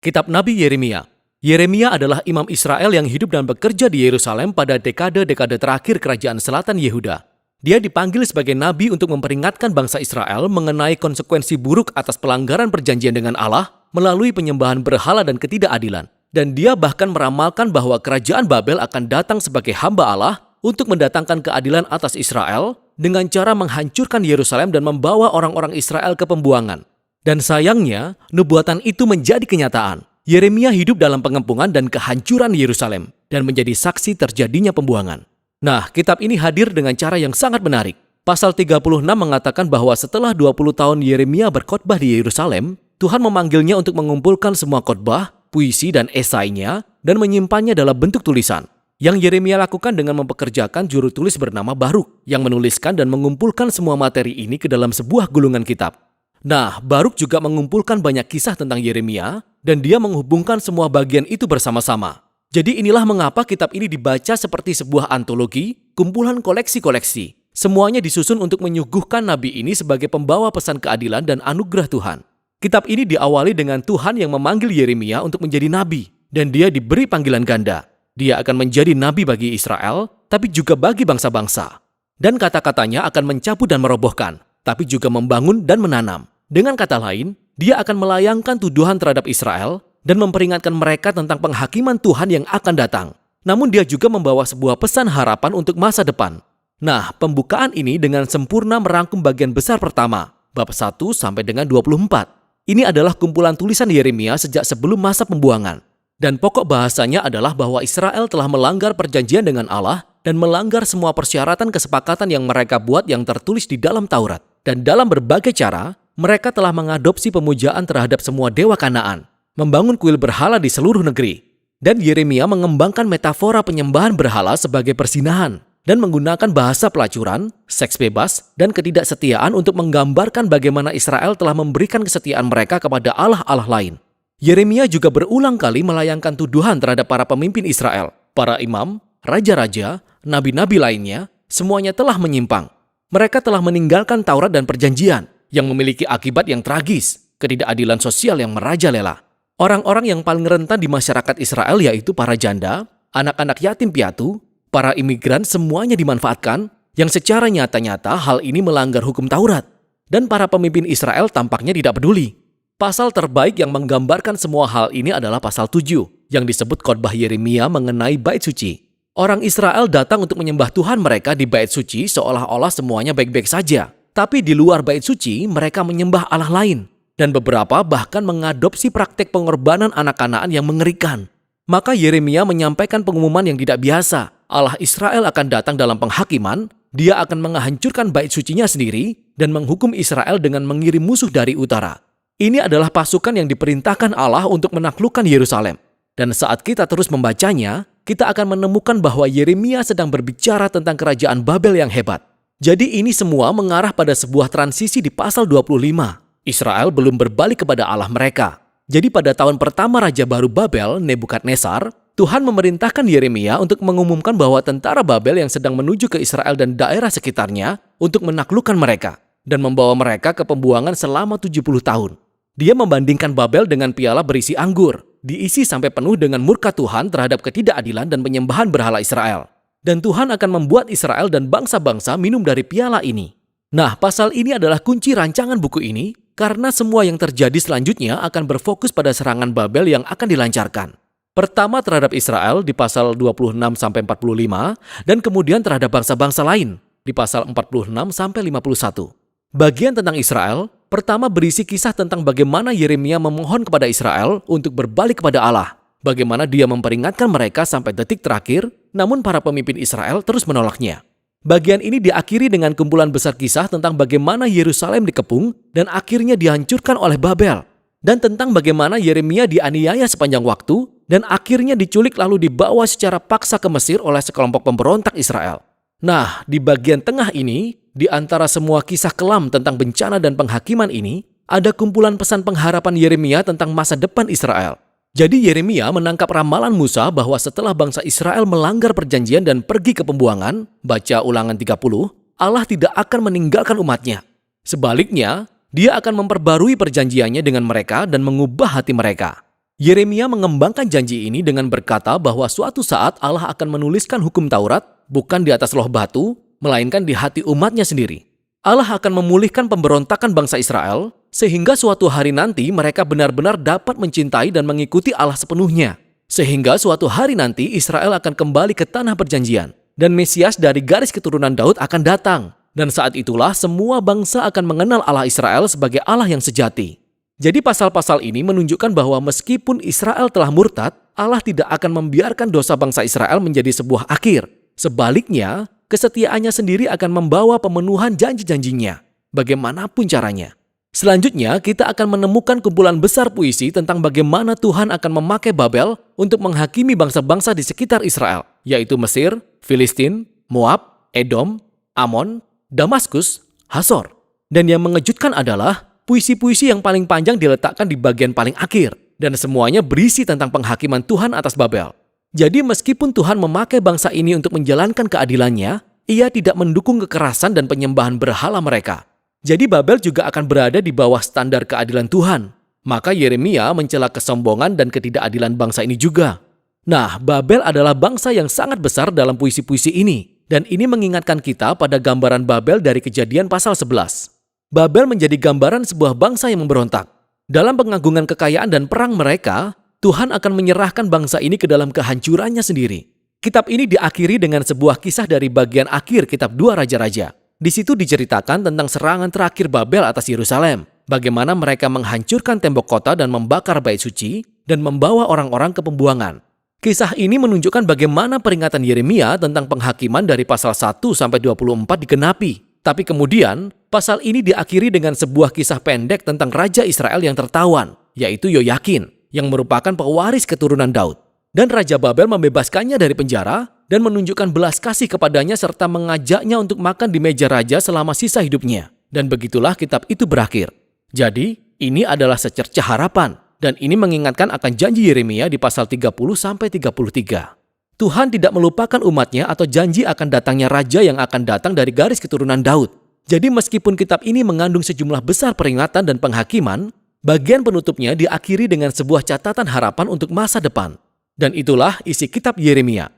Kitab Nabi Yeremia. Yeremia adalah imam Israel yang hidup dan bekerja di Yerusalem pada dekade-dekade terakhir kerajaan selatan Yehuda. Dia dipanggil sebagai nabi untuk memperingatkan bangsa Israel mengenai konsekuensi buruk atas pelanggaran perjanjian dengan Allah melalui penyembahan berhala dan ketidakadilan. Dan dia bahkan meramalkan bahwa kerajaan Babel akan datang sebagai hamba Allah untuk mendatangkan keadilan atas Israel dengan cara menghancurkan Yerusalem dan membawa orang-orang Israel ke pembuangan. Dan sayangnya, nubuatan itu menjadi kenyataan. Yeremia hidup dalam pengepungan dan kehancuran Yerusalem dan menjadi saksi terjadinya pembuangan. Nah, kitab ini hadir dengan cara yang sangat menarik. Pasal 36 mengatakan bahwa setelah 20 tahun Yeremia berkhotbah di Yerusalem, Tuhan memanggilnya untuk mengumpulkan semua khotbah, puisi dan esainya dan menyimpannya dalam bentuk tulisan. Yang Yeremia lakukan dengan mempekerjakan juru tulis bernama Baruk yang menuliskan dan mengumpulkan semua materi ini ke dalam sebuah gulungan kitab. Nah, Baruk juga mengumpulkan banyak kisah tentang Yeremia dan dia menghubungkan semua bagian itu bersama-sama. Jadi inilah mengapa kitab ini dibaca seperti sebuah antologi, kumpulan koleksi-koleksi. Semuanya disusun untuk menyuguhkan nabi ini sebagai pembawa pesan keadilan dan anugerah Tuhan. Kitab ini diawali dengan Tuhan yang memanggil Yeremia untuk menjadi nabi dan dia diberi panggilan ganda. Dia akan menjadi nabi bagi Israel, tapi juga bagi bangsa-bangsa. Dan kata-katanya akan mencabut dan merobohkan, tapi juga membangun dan menanam. Dengan kata lain, dia akan melayangkan tuduhan terhadap Israel dan memperingatkan mereka tentang penghakiman Tuhan yang akan datang. Namun dia juga membawa sebuah pesan harapan untuk masa depan. Nah, pembukaan ini dengan sempurna merangkum bagian besar pertama, bab 1 sampai dengan 24. Ini adalah kumpulan tulisan Yeremia sejak sebelum masa pembuangan. Dan pokok bahasanya adalah bahwa Israel telah melanggar perjanjian dengan Allah dan melanggar semua persyaratan kesepakatan yang mereka buat yang tertulis di dalam Taurat. Dan dalam berbagai cara, mereka telah mengadopsi pemujaan terhadap semua dewa Kanaan, membangun kuil berhala di seluruh negeri. Dan Yeremia mengembangkan metafora penyembahan berhala sebagai persinahan dan menggunakan bahasa pelacuran, seks bebas, dan ketidaksetiaan untuk menggambarkan bagaimana Israel telah memberikan kesetiaan mereka kepada Allah-Allah lain. Yeremia juga berulang kali melayangkan tuduhan terhadap para pemimpin Israel, para imam, raja-raja, nabi-nabi lainnya, semuanya telah menyimpang. Mereka telah meninggalkan Taurat dan perjanjian yang memiliki akibat yang tragis, ketidakadilan sosial yang merajalela. Orang-orang yang paling rentan di masyarakat Israel yaitu para janda, anak-anak yatim piatu, para imigran semuanya dimanfaatkan yang secara nyata-nyata hal ini melanggar hukum Taurat. Dan para pemimpin Israel tampaknya tidak peduli. Pasal terbaik yang menggambarkan semua hal ini adalah pasal 7 yang disebut khotbah Yeremia mengenai bait suci. Orang Israel datang untuk menyembah Tuhan mereka di bait suci seolah-olah semuanya baik-baik saja. Tapi di luar bait suci mereka menyembah Allah lain. Dan beberapa bahkan mengadopsi praktek pengorbanan anak Kanaan yang mengerikan. Maka Yeremia menyampaikan pengumuman yang tidak biasa. Allah Israel akan datang dalam penghakiman, dia akan menghancurkan bait sucinya sendiri dan menghukum Israel dengan mengirim musuh dari utara. Ini adalah pasukan yang diperintahkan Allah untuk menaklukkan Yerusalem. Dan saat kita terus membacanya, kita akan menemukan bahwa Yeremia sedang berbicara tentang kerajaan Babel yang hebat. Jadi ini semua mengarah pada sebuah transisi di pasal 25. Israel belum berbalik kepada Allah mereka. Jadi pada tahun pertama Raja Baru Babel, Nebukadnezar, Tuhan memerintahkan Yeremia untuk mengumumkan bahwa tentara Babel yang sedang menuju ke Israel dan daerah sekitarnya untuk menaklukkan mereka dan membawa mereka ke pembuangan selama 70 tahun. Dia membandingkan Babel dengan piala berisi anggur, diisi sampai penuh dengan murka Tuhan terhadap ketidakadilan dan penyembahan berhala Israel. Dan Tuhan akan membuat Israel dan bangsa-bangsa minum dari piala ini. Nah, pasal ini adalah kunci rancangan buku ini karena semua yang terjadi selanjutnya akan berfokus pada serangan Babel yang akan dilancarkan. Pertama terhadap Israel di pasal 26-45 dan kemudian terhadap bangsa-bangsa lain di pasal 46-51. Bagian tentang Israel pertama berisi kisah tentang bagaimana Yeremia memohon kepada Israel untuk berbalik kepada Allah. Bagaimana dia memperingatkan mereka sampai detik terakhir, namun para pemimpin Israel terus menolaknya. Bagian ini diakhiri dengan kumpulan besar kisah tentang bagaimana Yerusalem dikepung dan akhirnya dihancurkan oleh Babel. Dan tentang bagaimana Yeremia dianiaya sepanjang waktu dan akhirnya diculik lalu dibawa secara paksa ke Mesir oleh sekelompok pemberontak Israel. Nah, di bagian tengah ini, di antara semua kisah kelam tentang bencana dan penghakiman ini, ada kumpulan pesan pengharapan Yeremia tentang masa depan Israel. Jadi Yeremia menangkap ramalan Musa bahwa setelah bangsa Israel melanggar perjanjian dan pergi ke pembuangan, baca Ulangan 30, Allah tidak akan meninggalkan umatnya. Sebaliknya, dia akan memperbarui perjanjiannya dengan mereka dan mengubah hati mereka. Yeremia mengembangkan janji ini dengan berkata bahwa suatu saat Allah akan menuliskan hukum Taurat bukan di atas loh batu, melainkan di hati umatnya sendiri. Allah akan memulihkan pemberontakan bangsa Israel, sehingga suatu hari nanti mereka benar-benar dapat mencintai dan mengikuti Allah sepenuhnya. Sehingga suatu hari nanti Israel akan kembali ke tanah perjanjian, dan Mesias dari garis keturunan Daud akan datang. Dan saat itulah semua bangsa akan mengenal Allah Israel sebagai Allah yang sejati. Jadi pasal-pasal ini menunjukkan bahwa meskipun Israel telah murtad, Allah tidak akan membiarkan dosa bangsa Israel menjadi sebuah akhir. Sebaliknya, kesetiaannya sendiri akan membawa pemenuhan janji-janjinya, bagaimanapun caranya. Selanjutnya, kita akan menemukan kumpulan besar puisi tentang bagaimana Tuhan akan memakai Babel untuk menghakimi bangsa-bangsa di sekitar Israel, yaitu Mesir, Filistin, Moab, Edom, Amon, Damaskus, Hasor. Dan yang mengejutkan adalah puisi-puisi yang paling panjang diletakkan di bagian paling akhir, dan semuanya berisi tentang penghakiman Tuhan atas Babel. Jadi meskipun Tuhan memakai bangsa ini untuk menjalankan keadilannya, Ia tidak mendukung kekerasan dan penyembahan berhala mereka. Jadi Babel juga akan berada di bawah standar keadilan Tuhan. Maka Yeremia mencela kesombongan dan ketidakadilan bangsa ini juga. Nah, Babel adalah bangsa yang sangat besar dalam puisi-puisi ini. Dan ini mengingatkan kita pada gambaran Babel dari Kejadian pasal 11. Babel menjadi gambaran sebuah bangsa yang memberontak. Dalam pengagungan kekayaan dan perang mereka, Tuhan akan menyerahkan bangsa ini ke dalam kehancurannya sendiri. Kitab ini diakhiri dengan sebuah kisah dari bagian akhir kitab 2 Raja-Raja. Di situ diceritakan tentang serangan terakhir Babel atas Yerusalem, bagaimana mereka menghancurkan tembok kota dan membakar bait suci, dan membawa orang-orang ke pembuangan. Kisah ini menunjukkan bagaimana peringatan Yeremia tentang penghakiman dari pasal 1 sampai 24 digenapi. Tapi kemudian, pasal ini diakhiri dengan sebuah kisah pendek tentang Raja Israel yang tertawan, yaitu Yoyakin, yang merupakan pewaris keturunan Daud. Dan Raja Babel membebaskannya dari penjara dan menunjukkan belas kasih kepadanya serta mengajaknya untuk makan di meja raja selama sisa hidupnya. Dan begitulah kitab itu berakhir. Jadi, ini adalah secercah harapan. Dan ini mengingatkan akan janji Yeremia di pasal 30-33. Tuhan tidak melupakan umatnya atau janji akan datangnya raja yang akan datang dari garis keturunan Daud. Jadi meskipun kitab ini mengandung sejumlah besar peringatan dan penghakiman, bagian penutupnya diakhiri dengan sebuah catatan harapan untuk masa depan. Dan itulah isi kitab Yeremia.